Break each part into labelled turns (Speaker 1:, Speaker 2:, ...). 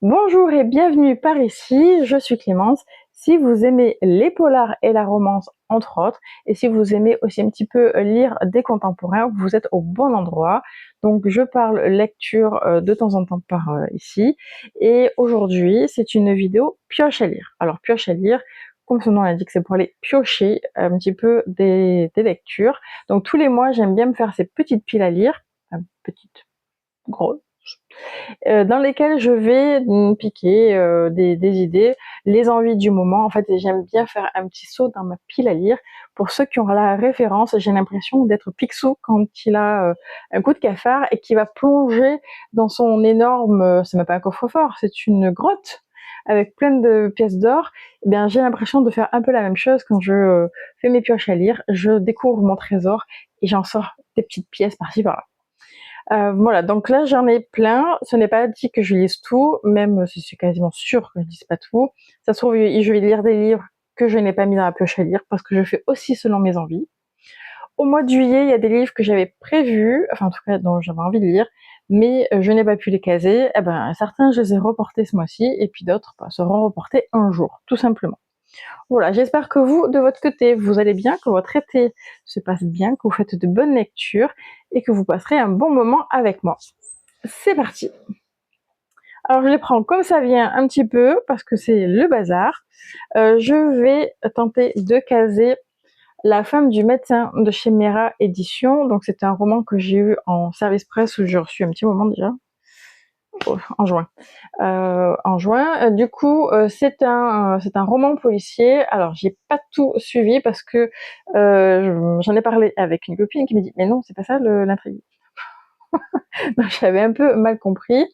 Speaker 1: Bonjour et bienvenue par ici, je suis Clémence. Si vous aimez les polars et la romance entre autres, et si vous aimez aussi un petit peu lire des contemporains, vous êtes au bon endroit. Donc je parle lecture de temps en temps par ici. Et aujourd'hui, c'est une vidéo pioche à lire. Alors pioche à lire, comme son nom l'indique, c'est pour aller piocher un petit peu des lectures. Donc tous les mois, j'aime bien me faire ces petites piles à lire, enfin, petites, grosses, dans lesquelles je vais piquer des idées, les envies du moment. En fait, j'aime bien faire un petit saut dans ma pile à lire. Pour ceux qui ont la référence, j'ai l'impression d'être Picsou quand il a un coup de cafard et qui va plonger dans son énorme, c'est même pas un coffre-fort, c'est une grotte avec plein de pièces d'or. Eh bien, j'ai l'impression de faire un peu la même chose quand je fais mes pioches à lire. Je découvre mon trésor et j'en sors des petites pièces par-ci par-là. Voilà, donc là j'en ai plein. Ce n'est pas dit que je lise tout, même si c'est quasiment sûr que je lise pas tout. Ça se trouve, je vais lire des livres que je n'ai pas mis dans la pioche à lire parce que je fais aussi selon mes envies. Au mois de juillet, il y a des livres que j'avais prévus, enfin en tout cas dont j'avais envie de lire, mais je n'ai pas pu les caser. Eh ben, certains je les ai reportés ce mois-ci et puis d'autres seront reportés un jour, tout simplement. Voilà, j'espère que vous, de votre côté, vous allez bien, que votre été se passe bien, que vous faites de bonnes lectures et que vous passerez un bon moment avec moi. C'est parti. Alors je les prends comme ça vient un petit peu parce que c'est le bazar. Je vais tenter de caser La femme du médecin de chez Mera Édition. Donc c'est un roman que j'ai eu en service presse où j'ai reçu un petit moment déjà. En juin. Du coup, c'est un roman policier. Alors, j'ai pas tout suivi parce que j'en ai parlé avec une copine qui me dit mais non, c'est pas ça l'intrigue. Donc, j'avais un peu mal compris.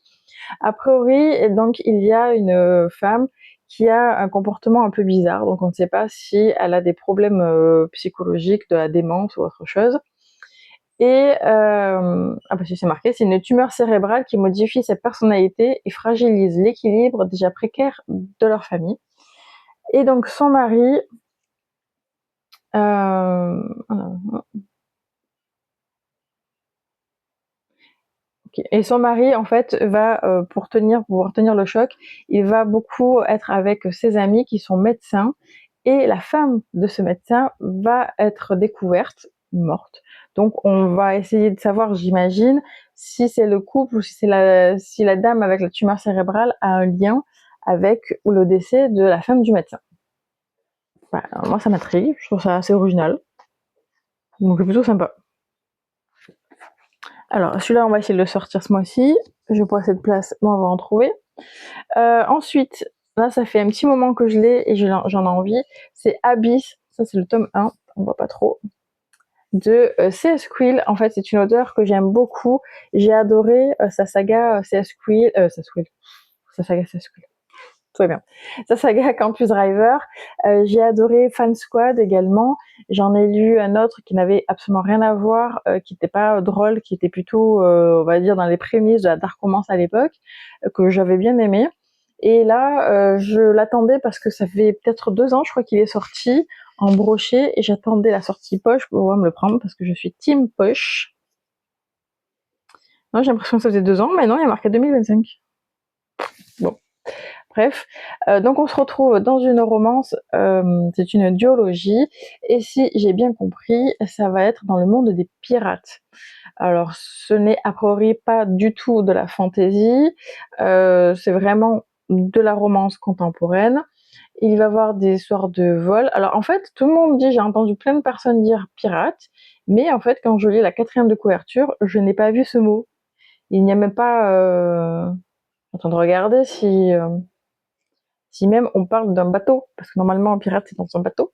Speaker 1: A priori, donc, il y a une femme qui a un comportement un peu bizarre. Donc, on ne sait pas si elle a des problèmes psychologiques, de la démence ou autre chose. Et parce que c'est marqué, c'est une tumeur cérébrale qui modifie sa personnalité et fragilise l'équilibre déjà précaire de leur famille. Et donc son mari, et son mari en fait va pour pouvoir tenir le choc, il va beaucoup être avec ses amis qui sont médecins. Et la femme de ce médecin va être découverte morte. Donc on va essayer de savoir, j'imagine, si c'est le couple ou si la dame avec la tumeur cérébrale a un lien avec le décès de la femme du médecin. Bah, moi ça m'intrigue, je trouve ça assez original. Donc c'est plutôt sympa. Alors celui-là on va essayer de le sortir ce mois-ci. Je vois cette place, bon, on va en trouver. Ensuite, là ça fait un petit moment que je l'ai et j'en ai envie. C'est Abyss, ça c'est le tome 1, on voit pas trop. De C.S. Quill. En fait, c'est une auteure que j'aime beaucoup. J'ai adoré sa saga C.S. Quill, sa saga C.S. Quill. Tout va bien. Sa saga Campus Driver. J'ai adoré Fan Squad également. J'en ai lu un autre qui n'avait absolument rien à voir, qui n'était pas drôle, qui était plutôt, on va dire, dans les prémices de la dark romance à l'époque, que j'avais bien aimé. Et là, je l'attendais parce que ça fait peut-être 2 ans, je crois qu'il est sorti en brochet, et j'attendais la sortie poche pour pouvoir me le prendre parce que je suis team poche. Non, j'ai l'impression que ça faisait 2 ans, mais non, il y a marqué 2025. Bon, bref. Donc on se retrouve dans une romance, c'est une duologie, et si j'ai bien compris, ça va être dans le monde des pirates. Alors ce n'est a priori pas du tout de la fantasy, c'est vraiment de la romance contemporaine. Il va y avoir des histoires de vol. Alors en fait, tout le monde dit, j'ai entendu plein de personnes dire pirate, mais en fait, quand je lis la 4e de couverture, je n'ai pas vu ce mot. Il n'y a même pas. Je suis en train de regarder si même on parle d'un bateau, parce que normalement un pirate c'est dans un bateau.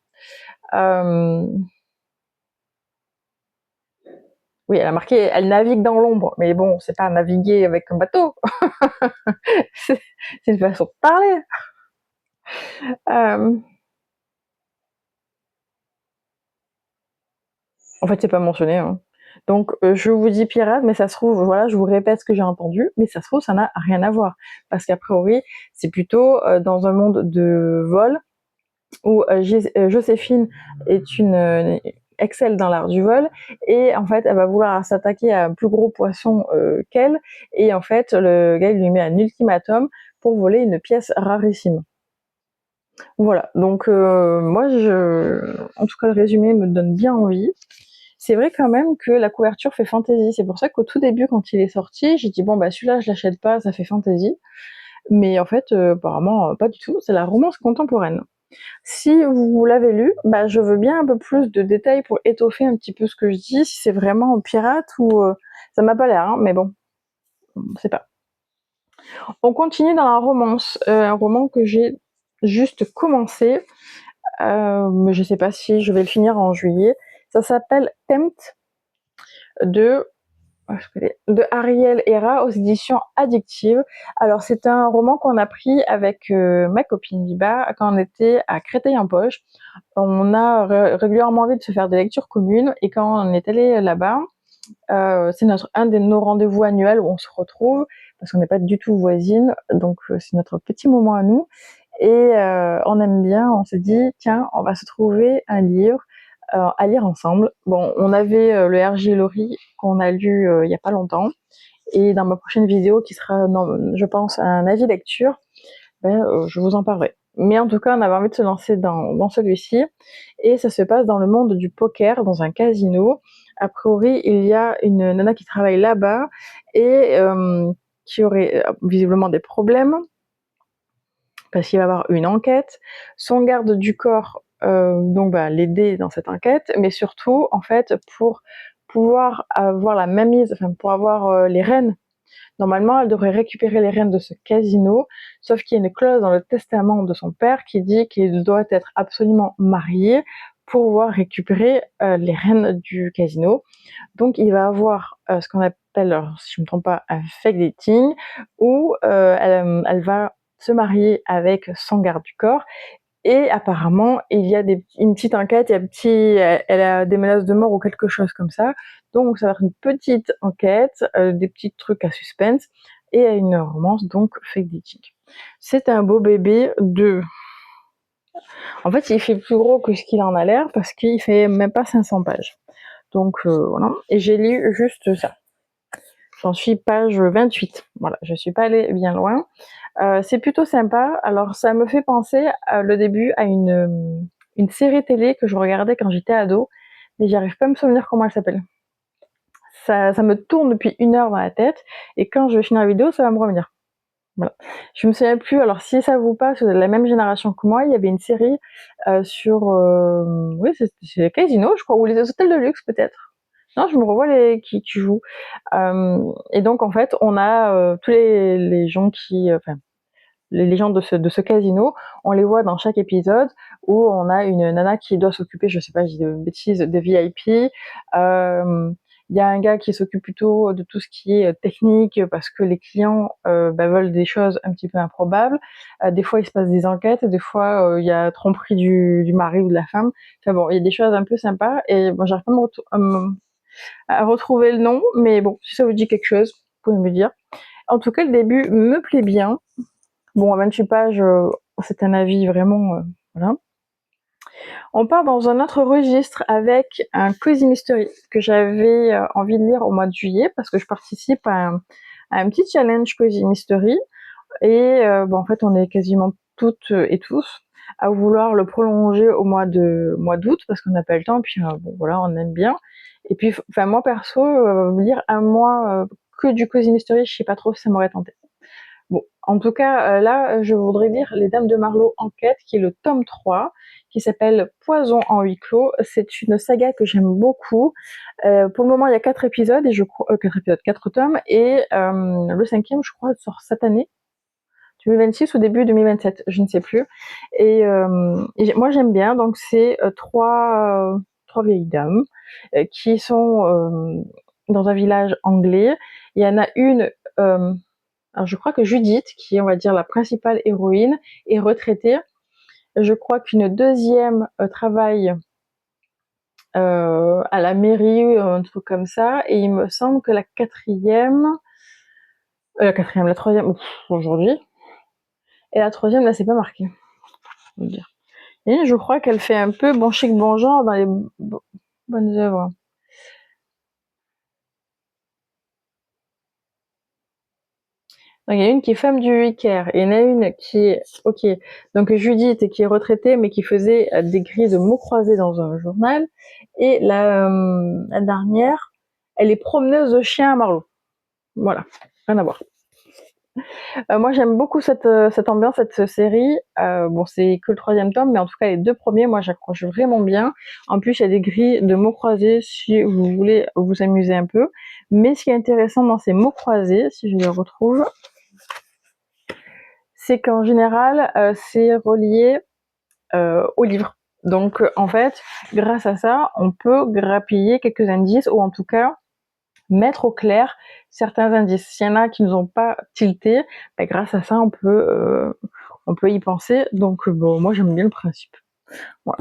Speaker 1: Euh, oui, elle a marqué, elle navigue dans l'ombre, mais bon, c'est pas naviguer avec un bateau. c'est une façon de parler. Euh, En fait, c'est pas mentionné, hein. Donc, je vous dis pirate, mais ça se trouve, voilà, je vous répète ce que j'ai entendu, mais ça se trouve, ça n'a rien à voir. Parce qu'a priori, c'est plutôt dans un monde de vol où Joséphine est excelle dans l'art du vol, et en fait elle va vouloir s'attaquer à un plus gros poisson qu'elle, et en fait le gars il lui met un ultimatum pour voler une pièce rarissime. Voilà, donc moi en tout cas le résumé me donne bien envie. C'est vrai quand même que la couverture fait fantasy, c'est pour ça qu'au tout début quand il est sorti, j'ai dit bon bah celui-là je l'achète pas, ça fait fantasy, mais en fait apparemment pas du tout, c'est la romance contemporaine. Si vous l'avez lu, bah je veux bien un peu plus de détails pour étoffer un petit peu ce que je dis, si c'est vraiment pirate ou ça m'a pas l'air, hein, mais bon, on sait pas. On continue dans la romance, un roman que j'ai juste commencé, mais je sais pas si je vais le finir en juillet. Ça s'appelle Tempt de Ariel Hera aux éditions Addictive. Alors c'est un roman qu'on a pris avec ma copine Liba quand on était à Créteil-en-Poche. On a régulièrement envie de se faire des lectures communes, et quand on est allé là-bas, c'est un de nos rendez-vous annuels où on se retrouve parce qu'on n'est pas du tout voisines, donc c'est notre petit moment à nous, et on aime bien, on s'est dit tiens on va se trouver un livre à lire ensemble. Bon, on avait le R.J. Laurie qu'on a lu il y a pas longtemps, et dans ma prochaine vidéo qui sera, je pense, un avis lecture, je vous en parlerai. Mais en tout cas, on avait envie de se lancer dans celui-ci, et ça se passe dans le monde du poker, dans un casino. A priori, il y a une nana qui travaille là-bas et qui aurait visiblement des problèmes parce qu'il va y avoir une enquête. Son garde du corps donc l'aider dans cette enquête, mais surtout en fait pour pouvoir avoir la mainmise, enfin pour avoir les rênes. Normalement, elle devrait récupérer les rênes de ce casino, sauf qu'il y a une clause dans le testament de son père qui dit qu'il doit être absolument marié pour pouvoir récupérer les rênes du casino. Donc il va avoir ce qu'on appelle, alors, si je ne me trompe pas, un fake dating, où elle va se marier avec son garde du corps, et apparemment il y a une petite enquête, elle a des menaces de mort ou quelque chose comme ça, donc ça va être une petite enquête, des petits trucs à suspense, et une romance, donc fake dating. C'est un beau bébé en fait il fait plus gros que ce qu'il en a l'air parce qu'il fait même pas 500 pages. Donc voilà, et j'ai lu juste ça. J'en suis page 28, voilà, je suis pas allée bien loin. C'est plutôt sympa. Alors ça me fait penser le début à une série télé que je regardais quand j'étais ado, mais j'arrive pas à me souvenir comment elle s'appelle. Ça me tourne depuis 1 heure dans la tête, et quand je vais finir la vidéo, ça va me revenir. Voilà. Je me souviens plus, alors si ça vous passe, vous êtes de la même génération que moi, il y avait une série sur... oui, c'est les casinos, je crois, ou les hôtels de luxe peut-être. Non, je me revois qui jouent. Et donc en fait, on a tous les gens qui... Enfin, les gens de ce casino, on les voit dans chaque épisode, où on a une nana qui doit s'occuper, je sais pas, je dis de bêtises, des VIP. Il y a un gars qui s'occupe plutôt de tout ce qui est technique, parce que les clients veulent des choses un petit peu improbables. Des fois il se passe des enquêtes, des fois il y a tromperie du mari ou de la femme. Enfin bon, il y a des choses un peu sympas, et bon, j'arrive pas à retrouver le nom, mais bon, si ça vous dit quelque chose, vous pouvez me dire. En tout cas, le début me plaît bien. Bon, à 28 pages, c'est un avis vraiment, voilà. On part dans un autre registre avec un Cozy Mystery que j'avais envie de lire au mois de juillet, parce que je participe à un petit challenge Cozy Mystery, et en fait on est quasiment toutes et tous à vouloir le prolonger au mois d'août, parce qu'on n'a pas le temps, et puis bon voilà, on aime bien. Et puis enfin moi perso, lire un mois que du Cozy Mystery, je sais pas trop si ça m'aurait tenté. Bon, en tout cas, là, je voudrais lire Les Dames de Marlowe Enquête, qui est le tome 3, qui s'appelle Poison en huis clos. C'est une saga que j'aime beaucoup. Pour le moment, il y a 4 épisodes, et je crois 4 épisodes, 4 tomes, et le 5e, je crois, sort cette année, 2026 ou début 2027, je ne sais plus. Et moi, j'aime bien. Donc, c'est trois vieilles dames qui sont dans un village anglais. Il y en a une... alors je crois que Judith, qui est on va dire la principale héroïne, est retraitée. Je crois qu'une deuxième travaille à la mairie ou un truc comme ça, et il me semble que la troisième, aujourd'hui, et la troisième là c'est pas marqué, on va dire. Et je crois qu'elle fait un peu bon chic bon genre dans les... bonnes œuvres. Donc, il y en a une qui est femme du Vicaire, et il y en a une qui est, ok, donc Judith qui est retraitée, mais qui faisait des grilles de mots croisés dans un journal, et la dernière, elle est promeneuse de chiens à Marlowe. Voilà, rien à voir. Moi, j'aime beaucoup cette ambiance, cette série. Bon, c'est que le 3e tome, mais en tout cas, les 2 premiers, moi, j'accroche vraiment bien. En plus, il y a des grilles de mots croisés si vous voulez vous amuser un peu. Mais ce qui est intéressant dans ces mots croisés, si je les retrouve, c'est qu'en général, c'est relié au livre. Donc, en fait, grâce à ça, on peut grappiller quelques indices, ou en tout cas, mettre au clair certains indices. S'il y en a qui nous ont pas tilté, bah, grâce à ça, on peut y penser. Donc, bon, moi, j'aime bien le principe. Voilà.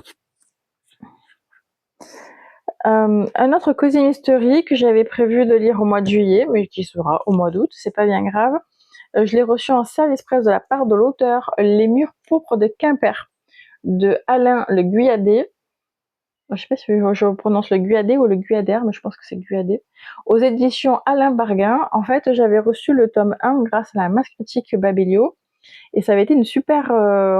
Speaker 1: Un autre Cozy Mystery que j'avais prévu de lire au mois de juillet, mais qui sera au mois d'août, c'est pas bien grave. Je l'ai reçu en service presse de la part de l'auteur Les Murs Pourpres de Quimper, de Alain Le Guyadé. Je sais pas si je prononce le Guyader ou le Guyader, mais je pense que c'est Guyader. Aux éditions Alain Barguin. En fait, j'avais reçu le tome 1 grâce à la masse critique Babelio, et ça avait été une super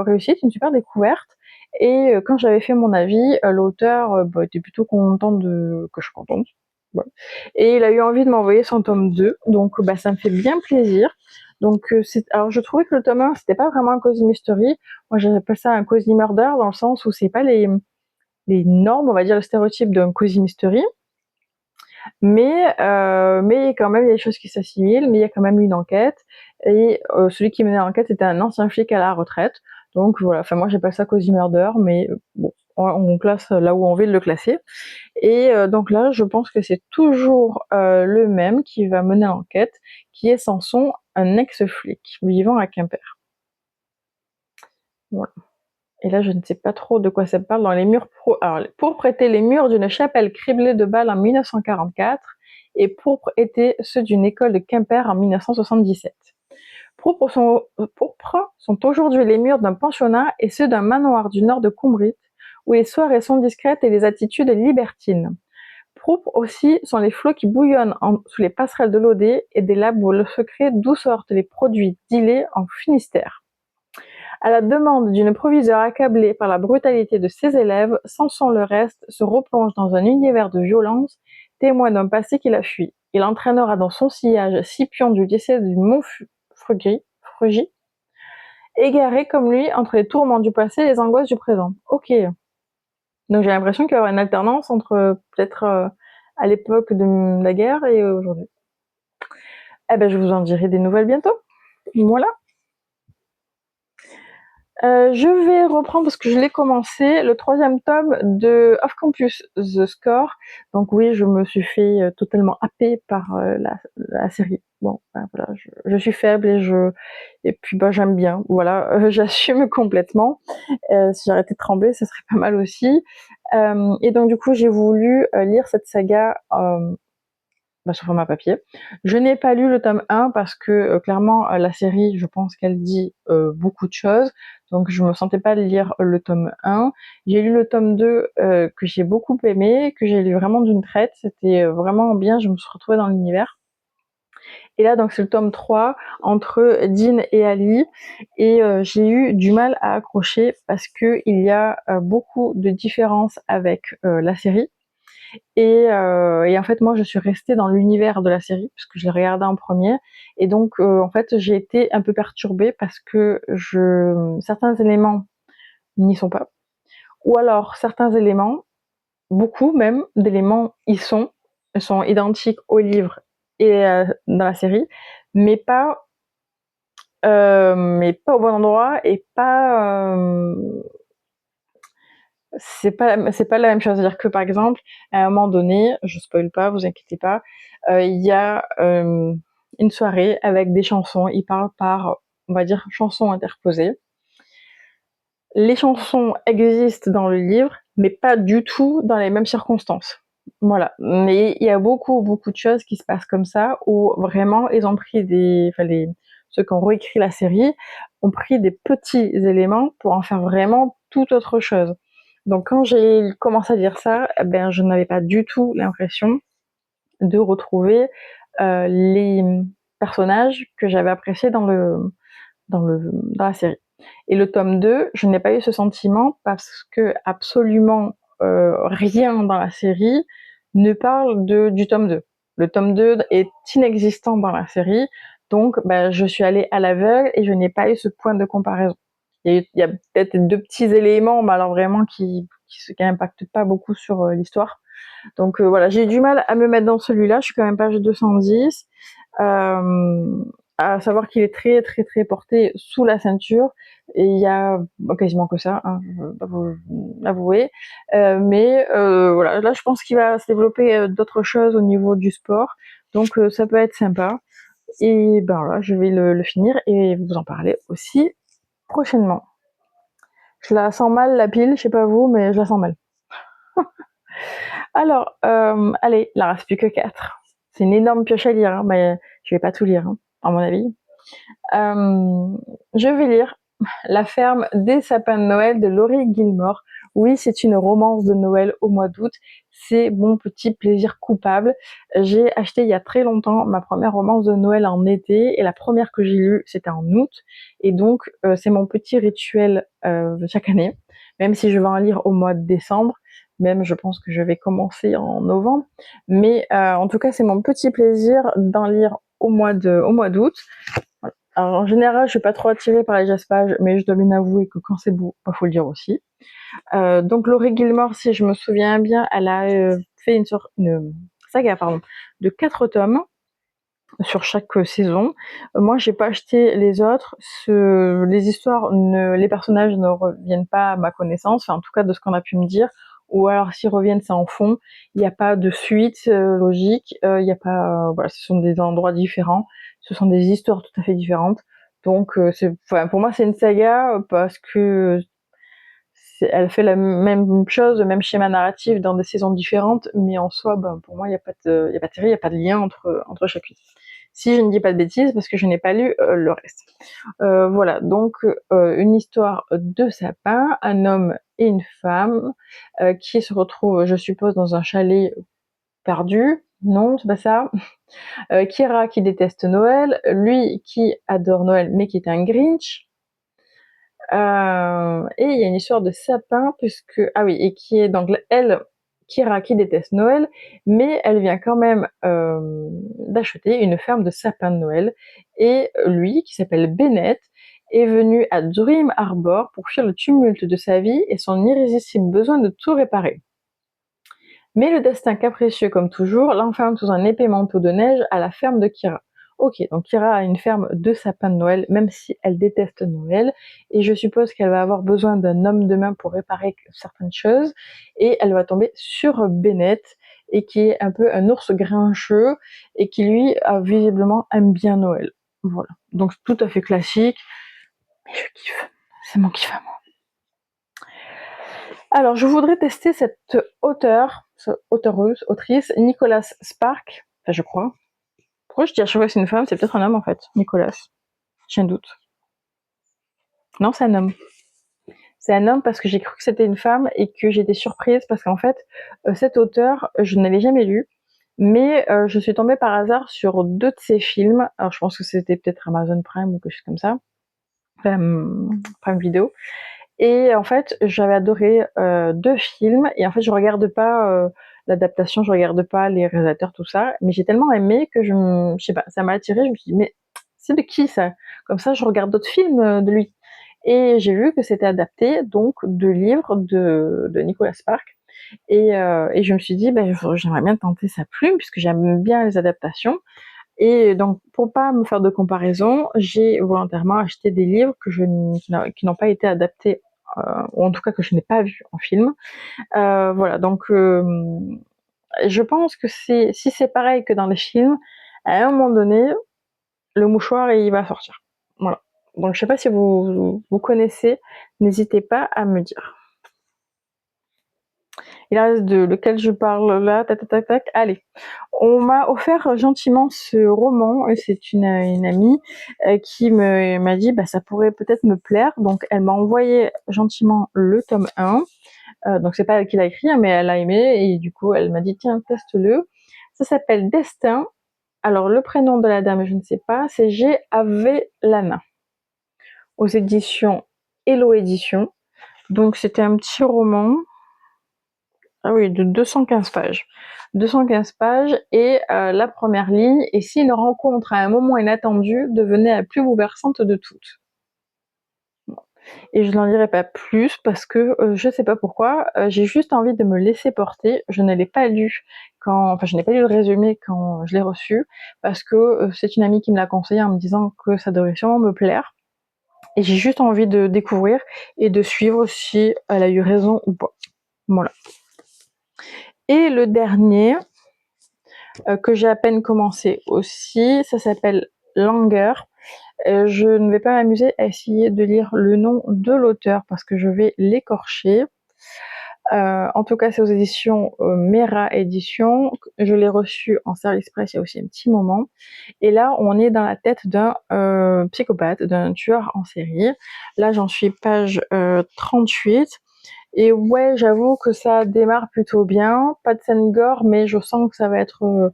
Speaker 1: réussite, une super découverte. Et quand j'avais fait mon avis, l'auteur était plutôt content que je sois contente. Voilà. Et il a eu envie de m'envoyer son tome 2, donc ça me fait bien plaisir. Donc alors je trouvais que le tome 1 c'était pas vraiment un cozy mystery. Moi j'appelle ça un cozy murder, dans le sens où c'est pas les normes, on va dire le stéréotype d'un cozy mystery, mais quand même il y a des choses qui s'assimilent, mais il y a quand même une enquête, et celui qui menait l'enquête c'était un ancien flic à la retraite. Donc voilà, enfin moi j'appelle ça cozy murder, mais bon, on classe là où on veut le classer. Et donc là je pense que c'est toujours le même qui va mener l'enquête, qui est Samson, un ex-flic vivant à Quimper. Voilà. Et là, je ne sais pas trop de quoi ça parle. Dans les murs Alors, pour prêter les murs d'une chapelle criblée de balles en 1944, et pourpre étaient ceux d'une école de Quimper en 1977. Pourpres sont aujourd'hui les murs d'un pensionnat et ceux d'un manoir du nord de Combrit, où les soirées sont discrètes et les attitudes libertines. Pourpres aussi sont les flots qui bouillonnent sous les passerelles de l'Odé et des labos où le secret d'où sortent les produits dealés en Finistère. À la demande d'une proviseure accablée par la brutalité de ses élèves, Samson le reste se replonge dans un univers de violence, témoin d'un passé qu'il a fui. Il entraînera dans son sillage Scipion du lycée du Mont Frugy, égaré comme lui entre les tourments du passé et les angoisses du présent. Ok. Donc j'ai l'impression qu'il y aura une alternance entre peut-être à l'époque de la guerre et aujourd'hui. Eh ben je vous en dirai des nouvelles bientôt. Voilà. Je vais reprendre, parce que je l'ai commencé, le 3e tome de Off Campus The Score. Donc oui, je me suis fait totalement happer par la série. Bon, voilà, je suis faible et puis j'aime bien. Voilà, j'assume complètement. Si j'arrêtais de trembler, ça serait pas mal aussi. Et donc du coup, j'ai voulu lire cette saga sur format papier. Je n'ai pas lu le tome 1 parce que clairement la série, je pense qu'elle dit beaucoup de choses, donc je me sentais pas de lire le tome 1. J'ai lu le tome 2 que j'ai beaucoup aimé, que j'ai lu vraiment d'une traite, c'était vraiment bien, je me suis retrouvée dans l'univers. Et là donc c'est le tome 3 entre Dean et Ali, et j'ai eu du mal à accrocher parce que il y a beaucoup de différences avec la série. Et en fait, moi, je suis restée dans l'univers de la série, parce que je l'ai regardé en premier. Et donc, en fait, j'ai été un peu perturbée parce que certains éléments n'y sont pas. Ou alors, certains éléments, beaucoup même d'éléments sont identiques au livre et dans la série, mais pas au bon endroit, et pas c'est pas la même chose. C'est-à-dire que par exemple, à un moment donné, je spoil pas, vous inquiétez pas, il y a une soirée avec des chansons. Il parle par, on va dire, chansons interposées. Les chansons existent dans le livre, mais pas du tout dans les mêmes circonstances. Voilà. Mais il y a beaucoup de choses qui se passent comme ça, où vraiment ils ont pris ceux qui ont réécrit la série ont pris des petits éléments pour en faire vraiment toute autre chose. Donc quand j'ai commencé à lire ça, eh ben, je n'avais pas du tout l'impression de retrouver les personnages que j'avais appréciés dans la série. Et le tome 2, je n'ai pas eu ce sentiment parce que absolument rien dans la série ne parle du tome 2. Le tome 2 est inexistant dans la série, donc bah, je suis allée à l'aveugle et je n'ai pas eu ce point de comparaison. Il y a peut-être deux petits éléments, mais alors vraiment qui n'impactent pas beaucoup sur l'histoire. Donc voilà, j'ai du mal à me mettre dans celui-là, je suis quand même page 210. À savoir qu'il est très très très porté sous la ceinture et il y a quasiment que ça, hein, je dois vous l'avouer. Mais voilà, là je pense qu'il va se développer d'autres choses au niveau du sport, donc ça peut être sympa. Et ben là, je vais le finir et vous en parler aussi prochainement. Je la sens mal la pile, je sais pas vous, mais je la sens mal. Alors, allez, il en reste plus que 4. C'est une énorme pioche à lire, hein, mais je vais pas tout lire, hein, à mon avis. Je vais lire La ferme des sapins de Noël de Laurie Gilmore. Oui, c'est une romance de Noël au mois d'août. C'est mon petit plaisir coupable. J'ai acheté il y a très longtemps ma première romance de Noël en été et la première que j'ai lue, c'était en août. Et donc, c'est mon petit rituel chaque année, même si je vais en lire au mois de décembre. Même, je pense que je vais commencer en novembre. Mais en tout cas, c'est mon petit plaisir d'en lire au mois d'août. Alors, en général, je suis pas trop attirée par les jaspages, mais je dois bien avouer que quand c'est beau, bah, faut le dire aussi. Donc Laurie Gilmore, si je me souviens bien, elle a fait une saga pardon, de 4 tomes sur chaque saison. Moi, j'ai pas acheté les autres. Les personnages ne reviennent pas à ma connaissance, enfin en tout cas de ce qu'on a pu me dire. Ou alors s'ils reviennent, c'est en fond. Il n'y a pas de suite logique. Il y a pas, voilà, ce sont des endroits différents. Ce sont des histoires tout à fait différentes. Donc, pour moi, c'est une saga parce que elle fait la même chose, le même schéma narratif dans des saisons différentes, mais en soi, ben, pour moi, il n'y a pas de série, il n'y a pas de lien entre chacune. Si je ne dis pas de bêtises, parce que je n'ai pas lu le reste. Voilà, donc une histoire de sapin, un homme et une femme qui se retrouvent, je suppose, dans un chalet perdu. Non, c'est pas ça. Kira qui déteste Noël, lui qui adore Noël mais qui est un Grinch. Et il y a une histoire de sapin puisque ah oui, et qui est donc elle, Kira, qui déteste Noël, mais elle vient quand même d'acheter une ferme de sapins de Noël. Et lui, qui s'appelle Bennett, est venu à Dream Harbor pour fuir le tumulte de sa vie et son irrésistible besoin de tout réparer. Mais le destin capricieux comme toujours l'enferme sous un épais manteau de neige à la ferme de Kira. Ok, donc Kira a une ferme de sapins de Noël, même si elle déteste Noël, et je suppose qu'elle va avoir besoin d'un homme de main pour réparer certaines choses, et elle va tomber sur Bennett, et qui est un peu un ours grincheux, et qui lui a visiblement aime bien Noël. Voilà, donc tout à fait classique, mais je kiffe, c'est mon kiff à moi. Alors, je voudrais tester cette autrice, Nicholas Spark, enfin je crois. Pourquoi je dis à chaque fois que c'est une femme, c'est peut-être un homme en fait, Nicolas. J'ai un doute. Non, c'est un homme. C'est un homme parce que j'ai cru que c'était une femme et que j'étais surprise parce qu'en fait, cet auteur, je ne l'avais jamais lu, mais je suis tombée par hasard sur 2 de ses films. Alors je pense que c'était peut-être Amazon Prime ou quelque chose comme ça, enfin, Prime Video. Et en fait, j'avais adoré 2 films et en fait, je regarde pas l'adaptation, je regarde pas les réalisateurs, tout ça, mais j'ai tellement aimé que je sais pas, ça m'a attirée, je me suis dit: «Mais c'est de qui ça?» Comme ça, je regarde d'autres films de lui. Et j'ai vu que c'était adapté donc de livres de Nicolas Spark et je me suis dit: «Beh, j'aimerais bien tenter sa plume puisque j'aime bien les adaptations». Et donc, pour pas me faire de comparaison, j'ai volontairement acheté des livres qui n'ont pas été adaptés, ou en tout cas que je n'ai pas vus en film. Voilà, donc je pense que si c'est pareil que dans les films, à un moment donné, le mouchoir il va sortir. Voilà. Donc je sais pas si vous connaissez, n'hésitez pas à me dire. Il reste lequel je parle là, tac tac tac tac. Allez, on m'a offert gentiment ce roman, et c'est une amie qui m'a dit bah ça pourrait peut-être me plaire, donc elle m'a envoyé gentiment le tome 1. Donc c'est pas elle qui l'a écrit, hein, mais elle a aimé et du coup elle m'a dit tiens teste-le. Ça s'appelle Destin. Alors le prénom de la dame je ne sais pas, c'est G.A.V. Lana aux éditions Hello Éditions. Donc c'était un petit roman, ah oui, de 215 pages. 215 pages et la première ligne, et si une rencontre à un moment inattendu devenait la plus bouleversante de toutes. Et je n'en dirai pas plus parce que je sais pas pourquoi, j'ai juste envie de me laisser porter. Je ne l'ai pas lu enfin je n'ai pas lu le résumé quand je l'ai reçu parce que c'est une amie qui me l'a conseillé en me disant que ça devrait sûrement me plaire. Et j'ai juste envie de découvrir et de suivre si elle a eu raison ou pas. Voilà. Et le dernier, que j'ai à peine commencé aussi, ça s'appelle Langueur. Je ne vais pas m'amuser à essayer de lire le nom de l'auteur parce que je vais l'écorcher. En tout cas, c'est aux éditions Mera Éditions. Je l'ai reçu en service presse il y a aussi un petit moment. Et là, on est dans la tête d'un psychopathe, d'un tueur en série. Là, j'en suis page 38. Et ouais, j'avoue que ça démarre plutôt bien. Pas de scène gore, mais je sens que ça va être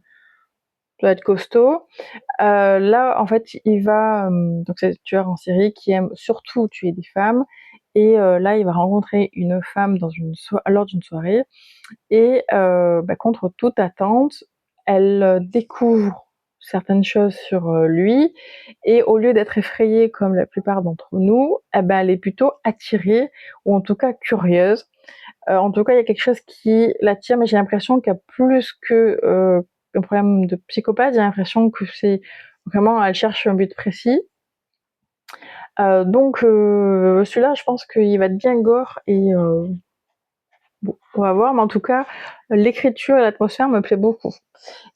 Speaker 1: costaud. Là, en fait, il va donc c'est un tueur en série qui aime surtout tuer des femmes. Et là, il va rencontrer une femme lors d'une soirée. Et contre toute attente, elle découvre certaines choses sur lui. Et au lieu d'être effrayée comme la plupart d'entre nous, eh ben, elle est plutôt attirée, ou en tout cas curieuse. En tout cas, il y a quelque chose qui l'attire, mais j'ai l'impression qu'il y a plus que un problème de psychopathe. J'ai l'impression que c'est vraiment, elle cherche un but précis. Donc celui-là, je pense qu'il va être bien gore et bon, on va voir, mais en tout cas, l'écriture et l'atmosphère me plaît beaucoup.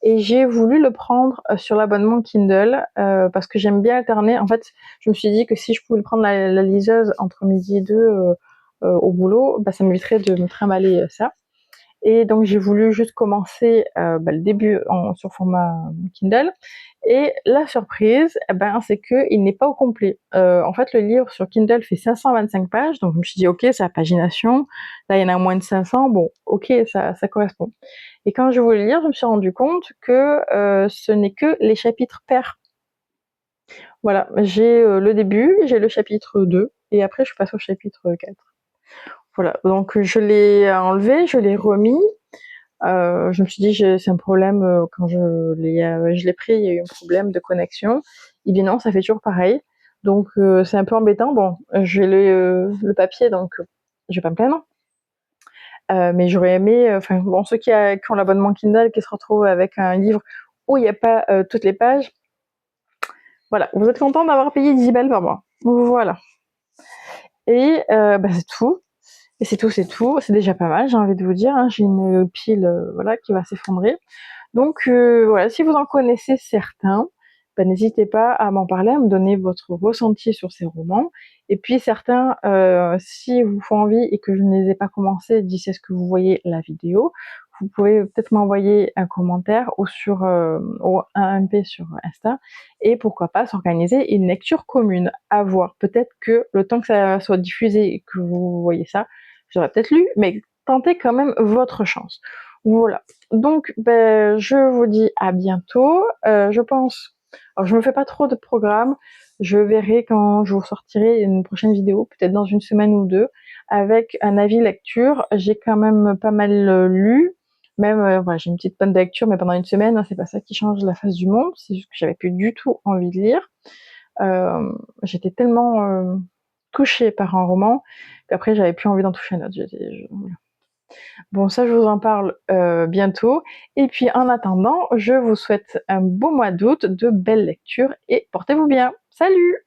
Speaker 1: Et j'ai voulu le prendre sur l'abonnement Kindle parce que j'aime bien alterner. En fait, je me suis dit que si je pouvais le prendre la liseuse entre midi et deux au boulot, bah, ça m'éviterait de me trimballer ça. Et donc j'ai voulu juste commencer le début sur format Kindle. Et la surprise, c'est qu'il n'est pas au complet. En fait, le livre sur Kindle fait 525 pages, donc je me suis dit ok, c'est la pagination. Là, il y en a moins de 500, bon, ok, ça correspond. Et quand je voulais lire, je me suis rendu compte que ce n'est que les chapitres pairs. Voilà, j'ai le début, j'ai le chapitre 2, et après je passe au chapitre 4. Voilà, donc je l'ai enlevé, je l'ai remis. Je me suis dit c'est un problème quand je l'ai pris, il y a eu un problème de connexion. Et bien non, ça fait toujours pareil. Donc c'est un peu embêtant. Bon, j'ai le papier, donc je vais pas me plaindre. Mais j'aurais aimé, bon, ceux qui ont l'abonnement Kindle, qui se retrouvent avec un livre où il n'y a pas toutes les pages, voilà, vous êtes content d'avoir payé 10 balles par mois. Voilà. Et c'est tout. Et c'est tout, c'est déjà pas mal, j'ai envie de vous dire, hein. J'ai une pile voilà, qui va s'effondrer. Donc voilà, si vous en connaissez certains, n'hésitez pas à m'en parler, à me donner votre ressenti sur ces romans. Et puis certains, si vous font envie et que je ne les ai pas commencés d'ici à ce que vous voyez la vidéo, vous pouvez peut-être m'envoyer un commentaire ou ou un MP sur Insta, et pourquoi pas s'organiser une lecture commune. À voir, peut-être que le temps que ça soit diffusé et que vous voyez ça, j'aurais peut-être lu, mais tentez quand même votre chance. Voilà. Donc, je vous dis à bientôt. Je pense, alors je me fais pas trop de programme. Je verrai quand je vous sortirai une prochaine vidéo, peut-être dans une semaine ou deux, avec un avis lecture. J'ai quand même pas mal lu. Même, voilà, j'ai une petite panne de lecture, mais pendant une semaine, hein, c'est pas ça qui change la face du monde. C'est juste que j'avais plus du tout envie de lire. J'étais tellement touchée par un roman qu'après j'avais plus envie d'en toucher un autre. Voilà. Bon, ça, je vous en parle bientôt. Et puis, en attendant, je vous souhaite un beau mois d'août, de belles lectures, et portez-vous bien. Salut!